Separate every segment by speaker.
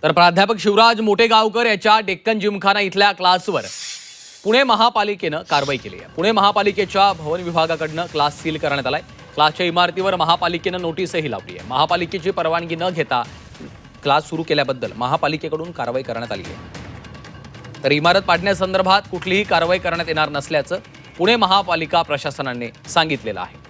Speaker 1: तर प्राध्यापक शिवराज मोटेगावकर याच्या डेक्कन जिमखाना इथल्या क्लासवर पुणे महापालिकेनं कारवाई केली आहे। पुणे महापालिकेच्या भवन विभागाकडून क्लास सील करण्यात आलाय। क्लासच्या इमारतीवर महापालिकेनं नोटीसही लावली आहे। महापालिकेची परवानगी न घेता क्लास सुरू केल्याबद्दल महापालिकेकडून कारवाई करण्यात आली आहे। तर इमारत पाडण्यासंदर्भात कुठलीही कारवाई करण्यात येणार नसल्याचं पुणे महापालिका प्रशासनाने सांगितलेलं आहे।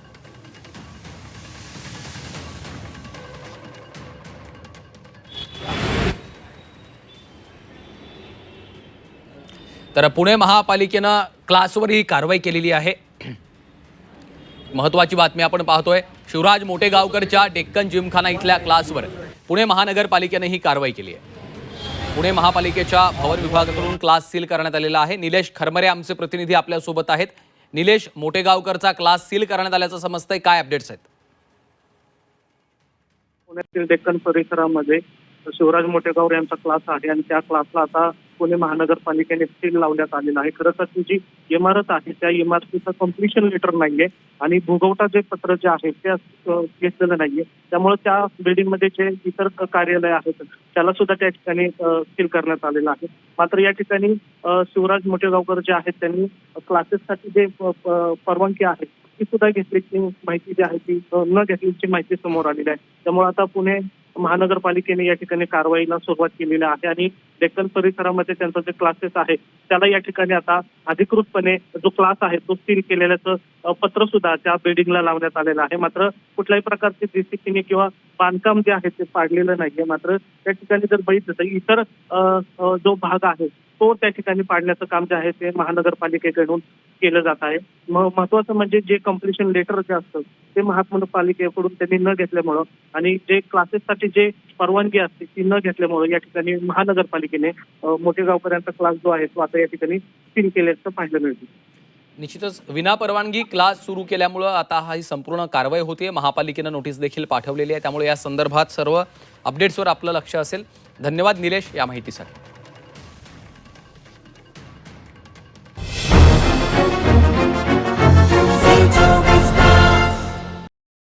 Speaker 1: तर पुणे महापालिकेनं क्लासवर ही कारवाई केलेली आहे। महत्त्वाची बातमी आपण पाहतोय। शिवराज मोटेगावकरच्या डेक्कन जिमखाना इथल्या क्लासवर पुणे महानगरपालिकेने ही कारवाई केली आहे। पुणे महापालिकेच्या भवन विभागाकडून क्लास सील करण्यात आलेला आहे। निलेश खरमरे आमचे प्रतिनिधी आपल्या सोबत आहेत। निलेश, मोटेगावकरचा क्लास सील करण्यात आल्याचं समजतंय, काय अपडेट्स आहेत?
Speaker 2: पुण्यातील डेक्कन परिसरामध्ये शिवराज मोटेगावर यांचा क्लास आहे आणि त्या क्लासला आता पुणे महानगरपालिकेने सील लावण्यात आलेला आहे। खरं तर ती जी इमारत आहे त्या इमारतीचं कम्प्लिशन लेटर नाहीये आणि भूगवटा जे पत्र जे आहे ते घेतलेलं नाहीये, त्यामुळे त्या बिल्डिंगमध्ये जे इतर कार्यालय आहेत त्याला सुद्धा त्या ठिकाणी सील करण्यात आलेलं आहे। मात्र या ठिकाणी शिवराज मोटेगावकर जे आहेत त्यांनी क्लासेससाठी जे परवानगी आहे ती सुद्धा घेतल्याची माहिती जी आहे ती न घेतल्याची माहिती समोर आलेली आहे। त्यामुळे आता पुणे महानगरपालिकेने या ठिकाणी कारवाईला सुरुवात केलेली आहे आणि डेक्कन परिसरामध्ये त्यांचा जे क्लासेस आहे त्याला या ठिकाणी आता अधिकृतपणे जो क्लास आहे तो सील केलेल्याचं पत्र सुद्धा त्या बिल्डिंगला लावण्यात आलेलं आहे। मात्र कुठल्याही प्रकारचे जेसीबीने किंवा बांधकाम जे आहे ते पाडलेलं नाहीये। मात्र त्या ठिकाणी जर बघितलं तर इतर जो भाग आहे तो त्या ठिकाणी पाडण्याचं काम जे आहे ते महानगरपालिकेकडून केलं जात आहे। महत्वाचं म्हणजे जे कम्प्लिशन लेटर जे असतं ते महानगरपालिकेकडून त्यांनी न घेतल्यामुळं आणि जे क्लासेससाठी जे परवानगी असते ती न घेतल्यामुळे या ठिकाणी महानगरपालिकेने मोटेगावकर यांचा क्लास जो आहे तो आता या ठिकाणी सील केल्याचं पाहायला मिळतं।
Speaker 1: निश्चितच विनापरवानगी क्लास सुरू केल्यामुळे आता ही संपूर्ण कारवाई होते। महापालिकेनं नोटीस देखील पाठवलेली आहे, त्यामुळे या संदर्भात सर्व अपडेट्सवर आपलं लक्ष असेल। धन्यवाद निलेश या माहितीसाठी।